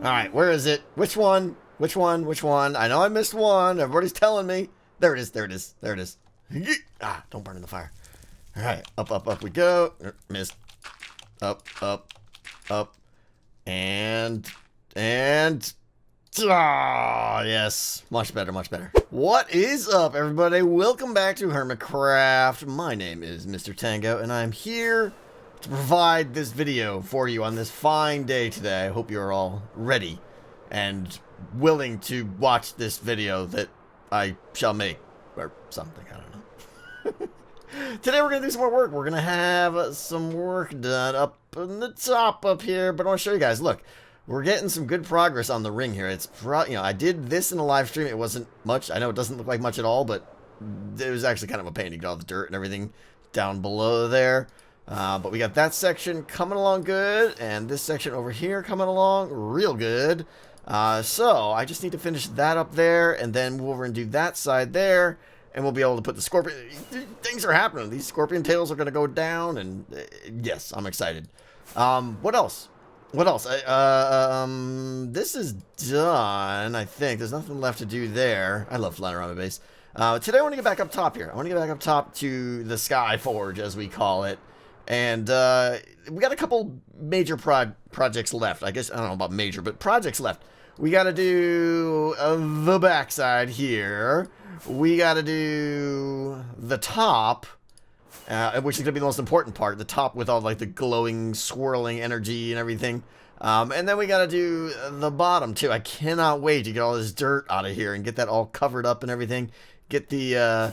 Alright, where is it? Which one? Which one? Which one? I know I missed one. Everybody's telling me. There it is. There it is. There it is. Ah, don't burn in the fire. Alright, up, up, up we go. Missed. Up, up, up. And... Ah, yes. Much better, much better. What is up, everybody? Welcome back to Hermitcraft. My name is Mr. Tango, and I'm here to provide this video for you on this fine day today. I hope you're all ready and willing to watch this video that I shall make, or something, I don't know. Today we're going to do some more work. We're going to have some work done up in the top up here, but I want to show you guys. Look, we're getting some good progress on the ring here. It's, I did this in a live stream. It wasn't much. I know it doesn't look like much at all, but it was actually kind of a pain to get all the dirt and everything down below there. But we got that section coming along good, and this section over here coming along real good. So I just need to finish that up there, and then move over and do that side there, and we'll be able to put the scorpion... Things are happening. These scorpion tails are going to go down, and yes, I'm excited. What else? What else? This is done, I think. There's nothing left to do there. I love flying around my base. Today I want to get back up top here. I want to get back up top to the Sky Forge, as we call it. And we got a couple major projects left. I guess, I don't know about major, but projects left. We got to do the backside here. We got to do the top, which is going to be the most important part. The top with all like the glowing, swirling energy and everything. And then we got to do the bottom too. I cannot wait to get all this dirt out of here and get that all covered up and everything. Get the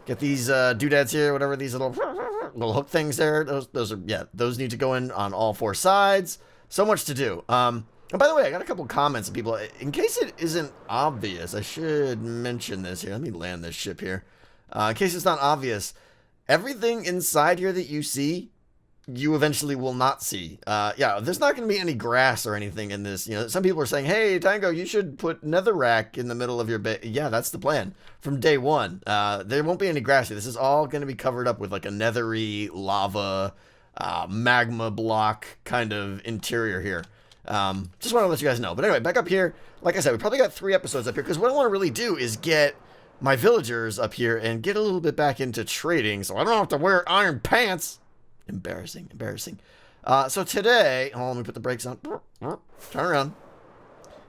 get these doodads here, whatever these little hook things there. Those are, yeah, those need to go in on all four sides. So much to do. And by the way, I got a couple comments of people. In case it isn't obvious, I should mention this here. Let me land this ship here. In case it's not obvious, everything inside here that you see, you eventually will not see. Yeah, there's not going to be any grass or anything in this. You know, some people are saying, hey, Tango, you should put netherrack in the middle of your base. Yeah, that's the plan from day one. There won't be any grass here. This is all going to be covered up with like a nethery lava, magma block kind of interior here. Just want to let you guys know. But anyway, back up here. Like I said, we probably got 3 episodes up here because what I want to really do is get my villagers up here and get a little bit back into trading so I don't have to wear iron pants. Embarrassing, embarrassing. So today, hold on, let me put the brakes on. Turn around.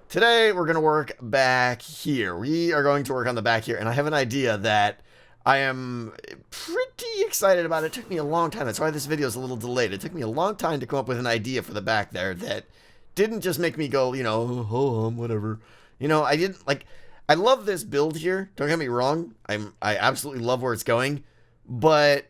Today, we're going to work back here. We are going to work on the back here, and I have an idea that I am pretty excited about. It took me a long time. That's why this video is a little delayed. It took me a long time to come up with an idea for the back there that didn't just make me go, you know, oh, whatever. You know, I didn't, like, I love this build here. Don't get me wrong. I absolutely love where it's going, but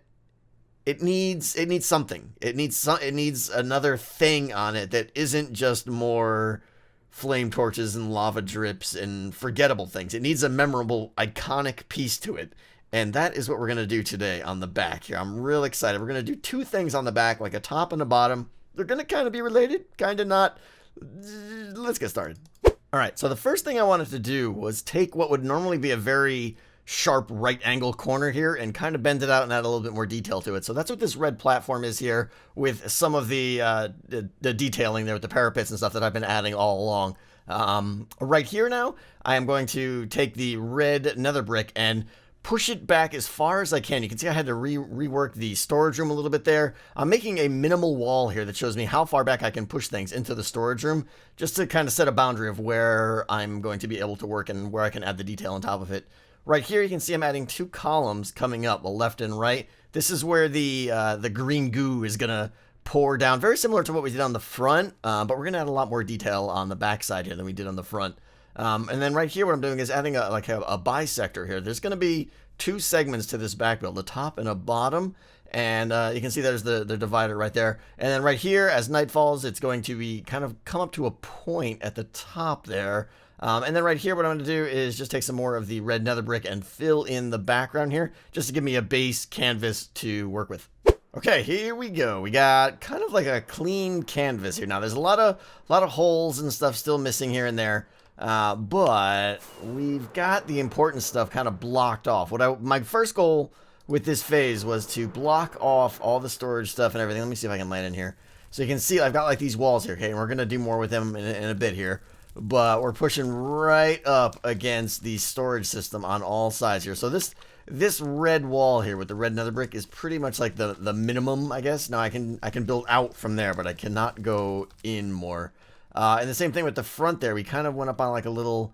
it needs something. It needs another thing on it that isn't just more flame torches and lava drips and forgettable things. It needs a memorable, iconic piece to it. And that is what we're going to do today on the back here. I'm real excited. We're going to do 2 things on the back, like a top and a bottom. They're going to kind of be related, kind of not. Let's get started. All right, so the first thing I wanted to do was take what would normally be a very sharp right angle corner here and kind of bend it out and add a little bit more detail to it. So that's what this red platform is here with some of the detailing there with the parapets and stuff that I've been adding all along. Right here now, I am going to take the red nether brick and push it back as far as I can. You can see I had to rework the storage room a little bit there. I'm making a minimal wall here that shows me how far back I can push things into the storage room, just to kind of set a boundary of where I'm going to be able to work and where I can add the detail on top of it. Right here, you can see I'm adding 2 columns coming up, left and right. This is where the green goo is going to pour down, very similar to what we did on the front, but we're going to add a lot more detail on the back side here than we did on the front. And then right here, what I'm doing is adding a bisector here. There's going to be 2 segments to this back build, a top and a bottom. And you can see there's the divider right there. And then right here, as night falls, it's going to be kind of come up to a point at the top there. And then right here, what I'm going to do is just take some more of the red nether brick and fill in the background here, just to give me a base canvas to work with. Okay, here we go. We got kind of like a clean canvas here. Now, there's a lot of holes and stuff still missing here and there. But we've got the important stuff kind of blocked off. My first goal with this phase was to block off all the storage stuff and everything. Let me see if I can land in here. So you can see I've got like these walls here, okay? And we're going to do more with them in a bit here. But we're pushing right up against the storage system on all sides here. So this red wall here with the red nether brick is pretty much like the minimum, I guess. Now I can build out from there, but I cannot go in more. And the same thing with the front there. We kind of went up on like a little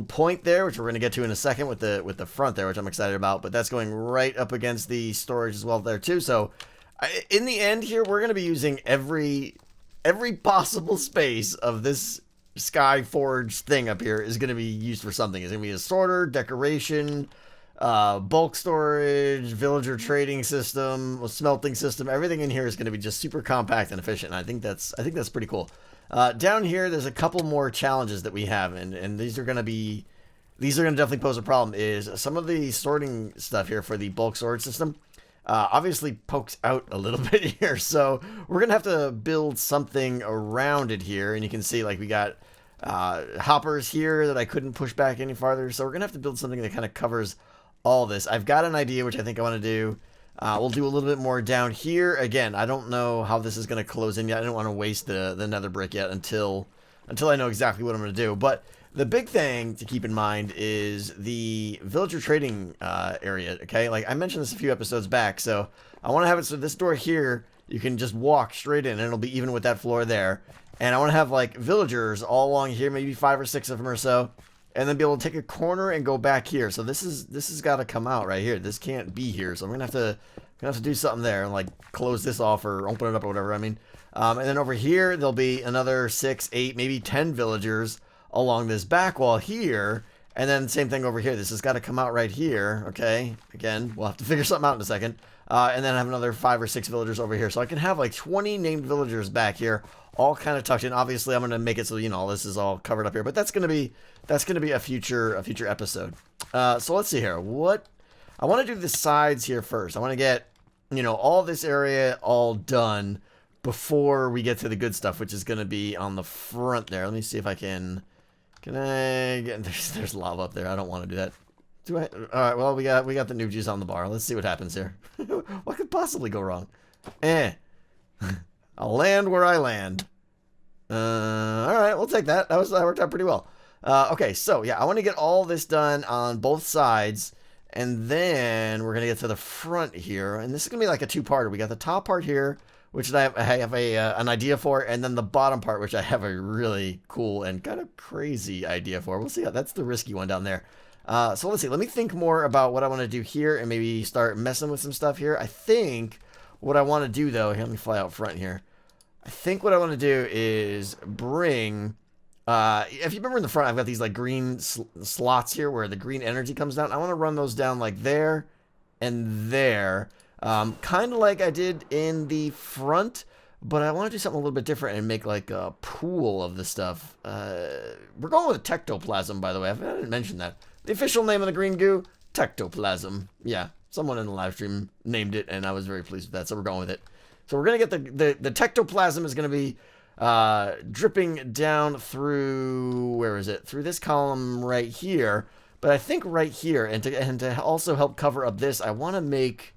point there, which we're going to get to in a second with the front there, which I'm excited about. But that's going right up against the storage as well there too. So in the end here, we're going to be using every possible space of this Sky Forge thing up here is going to be used for something. It's going to be a sorter, decoration, bulk storage, villager trading system, smelting system. Everything in here is going to be just super compact and efficient. And I think that's pretty cool. Down here, there's a couple more challenges that we have, and these are going to definitely pose a problem. Is some of the sorting stuff here for the bulk storage system obviously pokes out a little bit here, so we're gonna have to build something around it here. And you can see like we got hoppers here that I couldn't push back any farther, so we're gonna have to build something that kind of covers all this. I've got an idea which I think I want to do. We'll do a little bit more down here. Again, I don't know how this is going to close in yet. I don't want to waste the nether brick yet until I know exactly what I'm going to do. But the big thing to keep in mind is the villager trading area, okay? Like, I mentioned this a few episodes back, so I want to have it so this door here, you can just walk straight in, and it'll be even with that floor there. And I want to have, like, villagers all along here, maybe 5 or 6 of them or so, and then be able to take a corner and go back here. So this has got to come out right here. This can't be here, so I'm gonna have to do something there and like close this off or open it up or whatever. I mean, and then over here there'll be another 6, 8, maybe 10 villagers along this back wall here, and then same thing over here. This has got to come out right here. Okay, again, we'll have to figure something out in a second. And then have another 5 or 6 villagers over here, so I can have like 20 named villagers back here, all kind of tucked in. Obviously, I'm gonna make it so this is all covered up here, but that's gonna be a future episode. So let's see here. What I want to do the sides here first. I want to get all this area all done before we get to the good stuff, which is gonna be on the front there. Let me see if I can. Can I get? There's lava up there. I don't want to do that. Do I? All right. Well, we got the new juice on the bar. Let's see what happens here. What could possibly go wrong? I'll land where I land. All right, we'll take that. That worked out pretty well. Okay, so yeah, I want to get all this done on both sides, and then we're gonna get to the front here, and this is gonna be like a two-parter. We got the top part here, which I have an idea for, and then the bottom part, which I have a really cool and kind of crazy idea for. We'll see. That's the risky one down there. So let's see. Let me think more about what I want to do here, and maybe start messing with some stuff here. I think what I want to do, though, here, let me fly out front here. I think what I want to do is bring, if you remember in the front, I've got these like green slots here where the green energy comes down. I want to run those down like there and there, kind of like I did in the front, but I want to do something a little bit different and make like a pool of the stuff. We're going with tectoplasm, by the way. I didn't mention that. The official name of the green goo, tectoplasm. Yeah, someone in the live stream named it, and I was very pleased with that, so we're going with it. So we're going to get the tectoplasm is going to be dripping down through, where is it? Through this column right here. But I think right here, and to also help cover up this, I want to make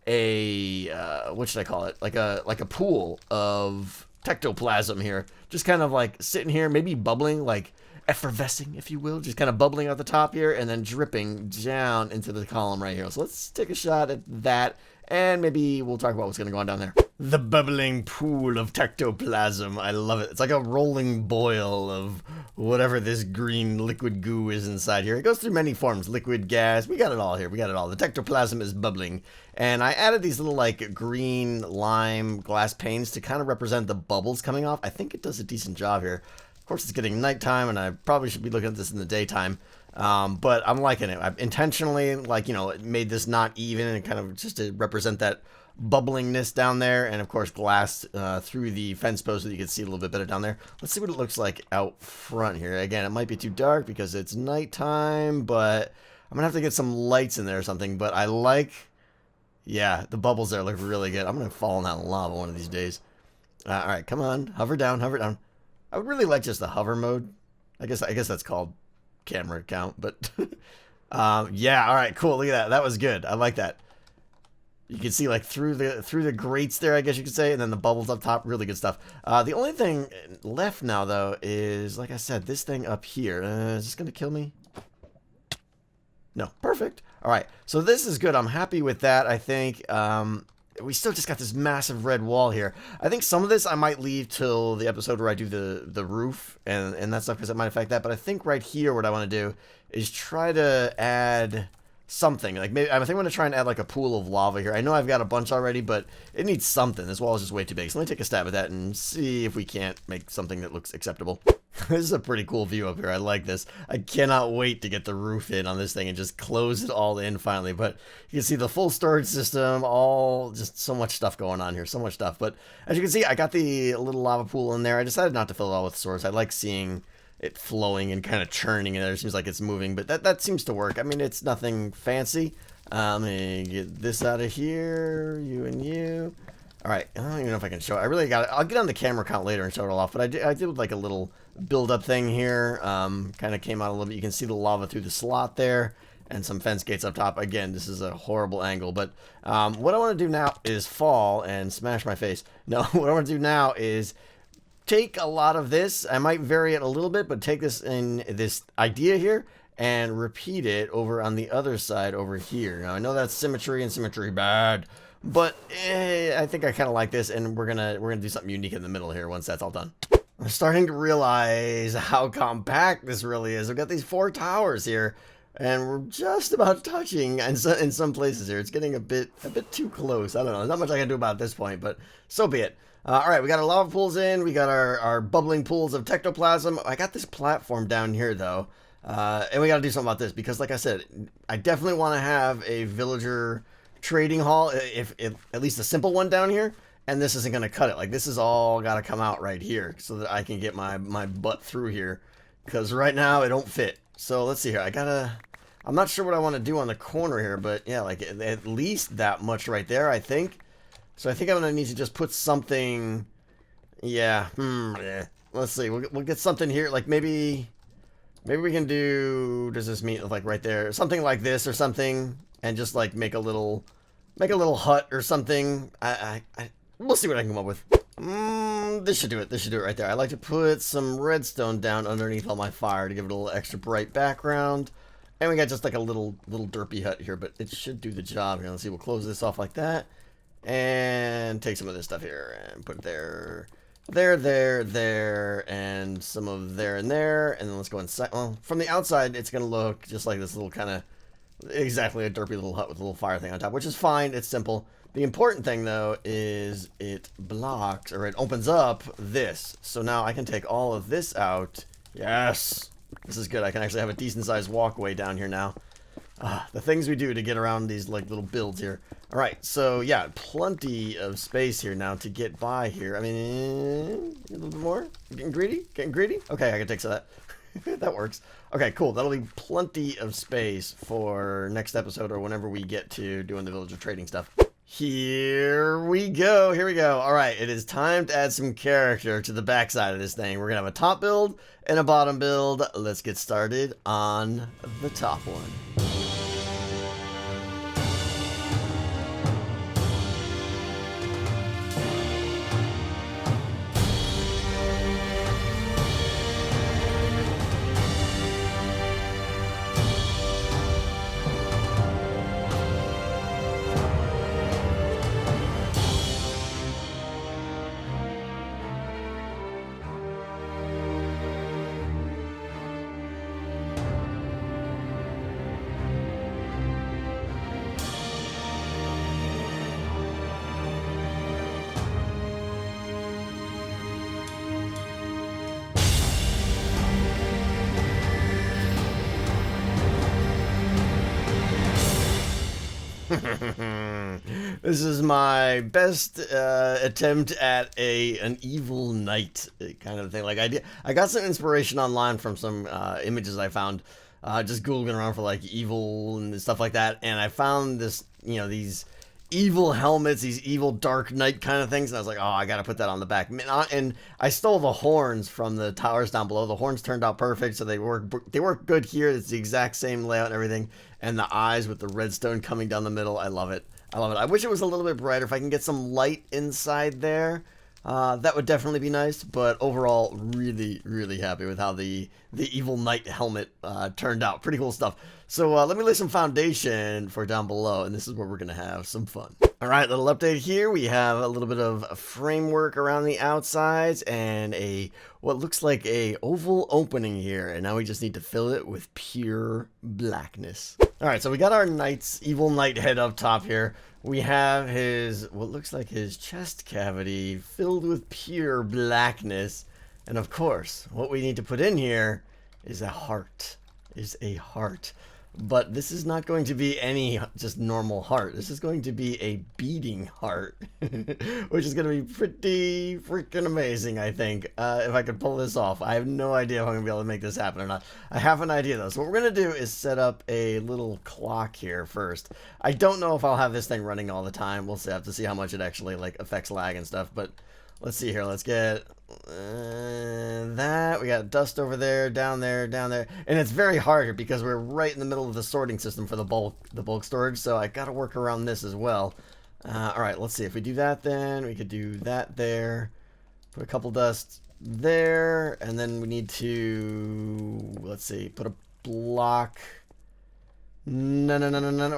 a, what should I call it? Like a pool of tectoplasm here. Just kind of like sitting here, maybe bubbling, like effervescing, if you will. Just kind of bubbling at the top here and then dripping down into the column right here. So let's take a shot at that. And maybe we'll talk about what's going to go on down there. The bubbling pool of tectoplasm. I love it. It's like a rolling boil of whatever this green liquid goo is inside here. It goes through many forms. Liquid, gas. We got it all here. We got it all. The tectoplasm is bubbling. And I added these little like green lime glass panes to kind of represent the bubbles coming off. I think it does a decent job here. Of course, it's getting nighttime, and I probably should be looking at this in the daytime. But I'm liking it. I've intentionally, made this not even and kind of just to represent that bubblingness down there. And of course, glass through the fence post so that you can see a little bit better down there. Let's see what it looks like out front here. Again, it might be too dark because it's nighttime, but I'm gonna have to get some lights in there or something. But I like, yeah, the bubbles there look really good. I'm gonna fall in that lava one of these days. All right, come on, hover down, hover down. I would really like just the hover mode. I guess that's called camera count, but yeah, all right, cool. Look at that. That was good. I like that. You can see like through the grates there, I guess you could say, and then the bubbles up top. Really good stuff. The only thing left now though is, like I said, this thing up here. Is this gonna kill me? No, perfect. All right, so this is good. I'm happy with that. I think we still just got this massive red wall here. I think some of this I might leave till the episode where I do the roof and that stuff, because it might affect that. But I think right here, what I want to do is try to add something. Like maybe I think I'm going to try and add like a pool of lava here. I know I've got a bunch already, but it needs something. This wall is just way too big. So let me take a stab at that and see if we can't make something that looks acceptable. This is a pretty cool view up here. I like this. I cannot wait to get the roof in on this thing and just close it all in finally. But you can see the full storage system, all just so much stuff going on here. So much stuff. But as you can see, I got the little lava pool in there. I decided not to fill it all with source. I like seeing it flowing and kind of churning in there. It seems like it's moving, but that seems to work. I mean, it's nothing fancy. Let me get this out of here. You and you. All right, I don't even know if I can show it. I really got it. I'll get on the camera count later and show it all off, but I did like a little build-up thing here. Kind of came out a little bit. You can see the lava through the slot there and some fence gates up top. Again, this is a horrible angle, but what I want to do now is fall and smash my face. No, what I want to do now is take a lot of this. I might vary it a little bit, but take this in this idea here and repeat it over on the other side over here. Now, I know that's symmetry and symmetry bad, but I think I kind of like this, and we're gonna do something unique in the middle here once that's all done. I'm starting to realize how compact this really is. We've got these 4 towers here, and we're just about touching in some places here. It's getting a bit too close. I don't know. There's not much I can do about it at this point, but so be it. All right, we got our lava pools in. We got our bubbling pools of technoplasm. I got this platform down here, though. And we got to do something about this because, like I said, I definitely want to have a villager trading hall, if at least a simple one down here. And this isn't going to cut it. Like, this is all got to come out right here so that I can get my butt through here. Because right now, it don't fit. So, let's see here. I'm not sure what I want to do on the corner here, but yeah, like at least that much right there, I think. So I think I'm going to need to just put something, yeah, let's see, we'll get something here, like maybe we can do, does this mean, like right there, something like this or something, and just like make a little hut or something. We'll see what I can come up with. This should do it right there. I like to put some redstone down underneath all my fire to give it a little extra bright background. And we got just like a little derpy hut here, but it should do the job here. Let's see, we'll close this off like that. And take some of this stuff here and put it there, and some of there and there. And then let's go inside. Well, from the outside, it's going to look just like this little kind of, exactly a derpy little hut with a little fire thing on top, which is fine. It's simple. The important thing, though, is it blocks, or it opens up this. So now I can take all of this out. Yes! This is good. I can actually have a decent-sized walkway down here now. The things we do to get around these like little builds here. All right, so yeah, plenty of space here now to get by here. I mean, a little bit more. Getting greedy? Getting greedy? Okay, I can take some of that. That works. Okay, cool. That'll be plenty of space for next episode or whenever we get to doing the villager trading stuff. Here we go. Here we go. All right, it is time to add some character to the backside of this thing. We're gonna have a top build and a bottom build. Let's get started on the top one. This is my best attempt at an evil knight kind of thing. Like I got some inspiration online from some images I found just googling around for like evil and stuff like that, and I found this, these evil helmets, these evil dark knight kind of things, and I was like, oh, I gotta put that on the back. And I stole the horns from the towers down below. The horns turned out perfect, so they work good here. It's the exact same layout and everything, and the eyes with the redstone coming down the middle. I love it. I love it. I wish it was a little bit brighter. If I can get some light inside there, that would definitely be nice. But overall, really, really happy with how the Evil Knight helmet turned out. Pretty cool stuff. So let me lay some foundation for down below, and this is where we're going to have some fun. All right, little update here. We have a little bit of framework around the outsides and what looks like a oval opening here. And now we just need to fill it with pure blackness. All right, so we got our Evil Knight head up top here. We have what looks like his chest cavity filled with pure blackness. And of course, what we need to put in here is a heart. But this is not going to be any just normal heart. This is going to be a beating heart, which is going to be pretty freaking amazing, I think, if I could pull this off. I have no idea if I'm going to be able to make this happen or not. I have an idea, though. So what we're going to do is set up a little clock here first. I don't know if I'll have this thing running all the time. We'll see. I have to see how much it actually affects lag and stuff, but let's see here. Let's get that. We got dust over there, down there, and it's very hard here because we're right in the middle of the sorting system for the bulk storage. So I got to work around this as well. All right, let's see if we do that. Then we could do that there. Put a couple dust there, and then we need to put a block. No.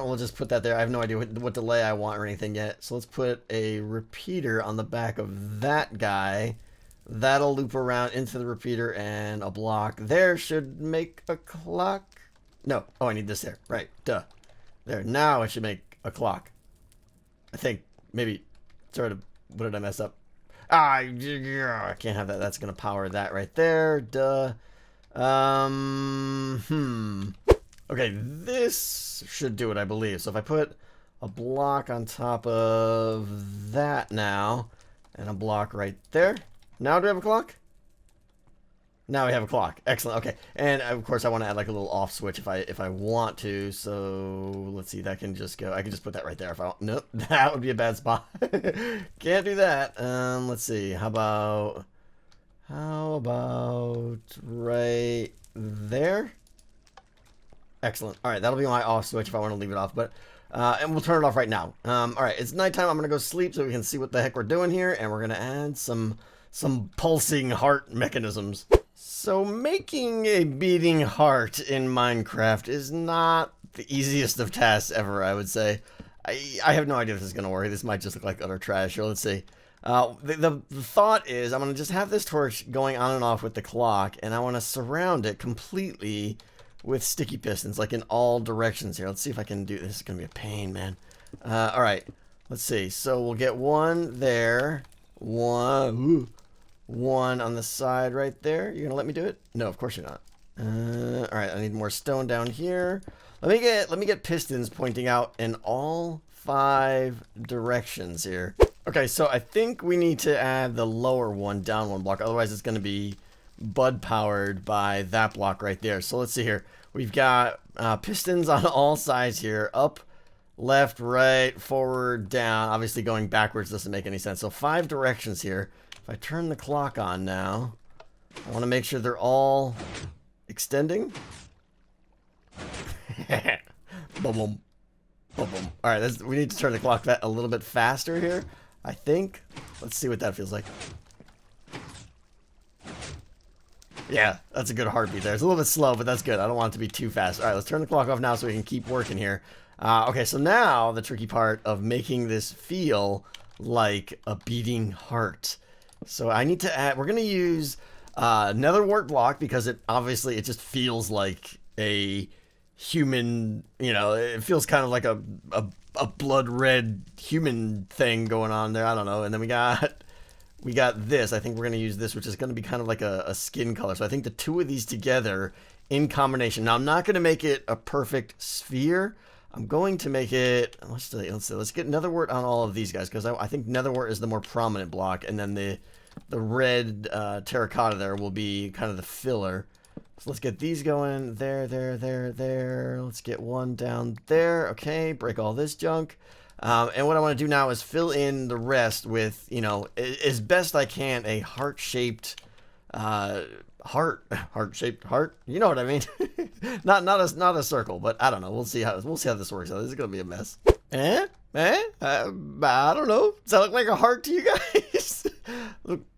We'll just put that there. I have no idea what delay I want or anything yet. So let's put a repeater on the back of that guy. That'll loop around into the repeater, and a block there should make a clock. No. Oh, I need this there. Right. Duh. There. Now it should make a clock. I think. Maybe. Sort of. What did I mess up? I can't have that. That's going to power that right there. Duh. Okay, this should do it, I believe. So if I put a block on top of that now, and a block right there. Now do we have a clock? Now we have a clock. Excellent. Okay, and of course I want to add like a little off switch if I want to. So let's see, that can just go. I can just put that right there if I want. Nope, that would be a bad spot. Can't do that. Let's see. How about right there? Excellent. All right, that'll be my off switch if I want to leave it off, but and we'll turn it off right now. All right, it's nighttime. I'm gonna go sleep so we can see what the heck we're doing here, and we're gonna add some pulsing heart mechanisms. So making a beating heart in Minecraft is not the easiest of tasks ever, I would say. I have no idea if this is gonna work. This might just look like utter trash. Here, let's see. The thought is I'm gonna just have this torch going on and off with the clock, and I want to surround it completely with sticky pistons, like in all directions here. Let's see if I can do this. It's gonna be a pain, man. All right, let's see. So we'll get one there, one on the side right there. You're gonna let me do it? No, of course you're not. All right, I need more stone down here. Let me get pistons pointing out in all 5 directions here. Okay, so I think we need to add the lower one down 1 block. Otherwise, it's gonna be bud powered by that block right there. So let's see here. We've got pistons on all sides here. Up, left, right, forward, down. Obviously going backwards doesn't make any sense. So 5 directions here. If I turn the clock on now, I want to make sure they're all extending. Boom, boom, boom, boom. All right, we need to turn the clock a little bit faster here, I think. Let's see what that feels like. Yeah, that's a good heartbeat there. It's a little bit slow, but that's good. I don't want it to be too fast. All right, let's turn the clock off now so we can keep working here. Okay, so now the tricky part of making this feel like a beating heart. So I need to add, we're going to use nether wart block because it just feels like a human, it feels kind of like a blood red human thing going on there. I don't know. And then we got this. I think we're going to use this, which is going to be kind of like a skin color. So I think the 2 of these together in combination. Now, I'm not going to make it a perfect sphere. I'm going to make it, let's get netherwort on all of these guys, because I think netherwort is the more prominent block, and then the red terracotta there will be kind of the filler. So let's get these going. There. Let's get one down there. Okay, break all this junk. And what I want to do now is fill in the rest with, as best I can, a heart-shaped heart-shaped heart. You know what I mean? not a circle, but I don't know. We'll see how this works out. This is gonna be a mess. Eh? Eh? I don't know. Does that look like a heart to you guys?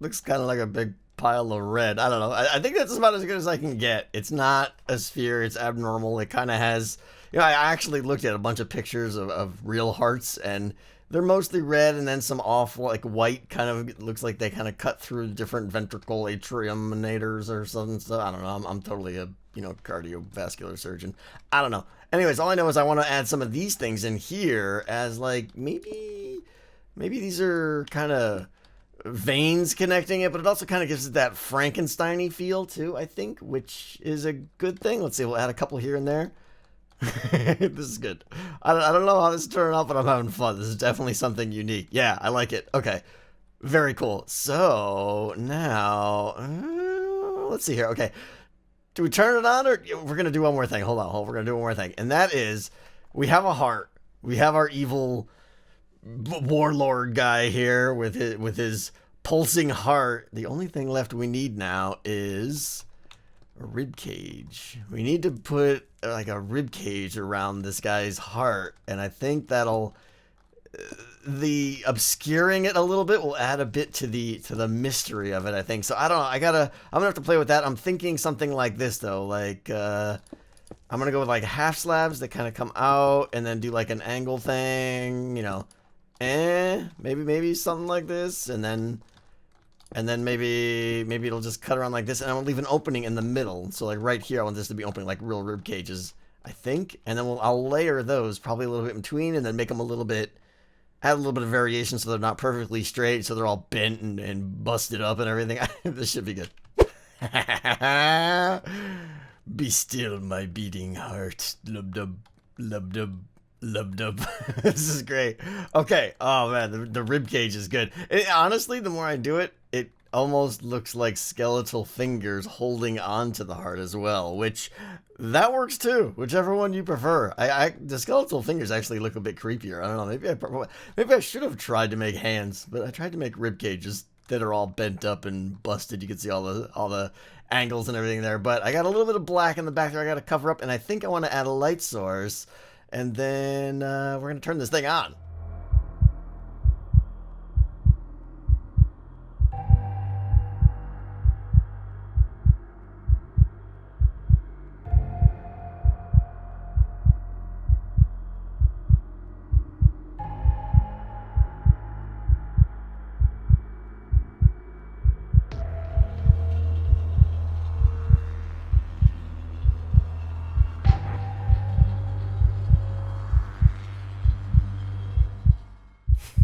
Looks kind of like a big pile of red. I don't know. I think that's about as good as I can get. It's not a sphere. It's abnormal. It kind of has... You know, I actually looked at a bunch of pictures of real hearts, and they're mostly red, and then some off, like, white, kind of... Looks like they kind of cut through different ventricle atriuminators or something. So, I don't know. I'm totally a, you know, cardiovascular surgeon. I don't know. Anyways, all I know is I want to add some of these things in here as, like, maybe these are kind of veins connecting it, but it also kind of gives it that Frankenstein-y feel too, I think, which is a good thing. Let's see, we'll add a couple here and there. This is good. I don't know how this is turning out, but I'm having fun. This is definitely something unique. Yeah, I like it. Okay, very cool. So now, let's see here. Okay. Do we turn it on, or we're going to do one more thing? Hold on. We're going to do one more thing. And that is, we have a heart. We have our evil warlord guy here with his pulsing heart. The only thing left we need now is a rib cage. We need to put like a rib cage around this guy's heart. And I think that'll... the obscuring it a little bit will add a bit to the mystery of it, I think. So I don't know. I'm gonna have to play with that. I'm thinking something like this though. Like I'm gonna go with like half slabs that kind of come out and then do like an angle thing, you know. Maybe something like this, and then maybe it'll just cut around like this, and I'll leave an opening in the middle. So like right here, I want this to be opening like real rib cages, I think. And then I'll layer those probably a little bit in between, and then make them a little bit. Add a little bit of variation so they're not perfectly straight, so they're all bent and busted up and everything. This should be good. Be still, my beating heart. Lub-dub, lub-dub, lub-dub. This is great. Okay. Oh, man, the rib cage is good. Honestly, the more I do it, it almost looks like skeletal fingers holding onto the heart as well, which... that works too, whichever one you prefer. The skeletal fingers actually look a bit creepier. I don't know. Maybe I should have tried to make hands, but I tried to make rib cages that are all bent up and busted. You can see all the angles and everything there. But I got a little bit of black in the back there. I got to cover up, and I think I want to add a light source, and then we're gonna turn this thing on.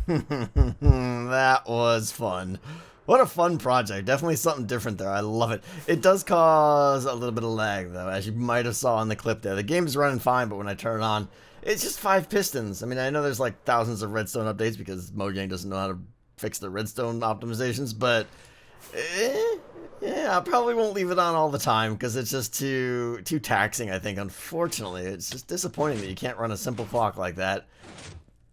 That was fun. What a fun project. Definitely something different there. I love it. It does cause a little bit of lag, though, as you might have saw in the clip there. The game's running fine, but when I turn it on, it's just 5 pistons. I mean, I know there's like thousands of redstone updates because Mojang doesn't know how to fix the redstone optimizations, but yeah, I probably won't leave it on all the time because it's just too taxing, I think. Unfortunately, it's just disappointing that you can't run a simple clock like that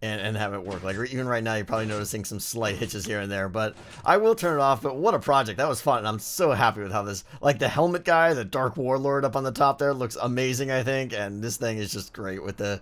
and have it work. Like, even right now, you're probably noticing some slight hitches here and there, but I will turn it off. But what a project. That was fun, and I'm so happy with how this, like, the helmet guy, the Dark Warlord up on the top there looks amazing, I think, and this thing is just great with the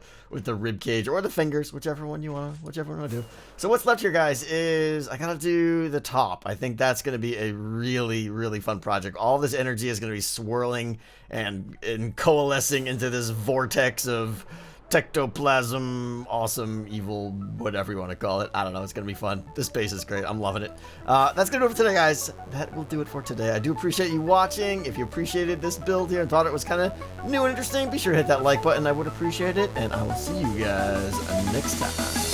rib cage or the fingers, whichever one you want to do. So what's left here, guys, is I gotta do the top. I think that's gonna be a really, really fun project. All this energy is gonna be swirling and coalescing into this vortex of tectoplasm, awesome, evil, whatever you want to call it. I don't know. It's going to be fun. This base is great. I'm loving it. That's going to do it for today, guys. That will do it for today. I do appreciate you watching. If you appreciated this build here and thought it was kind of new and interesting, be sure to hit that like button. I would appreciate it. And I will see you guys next time.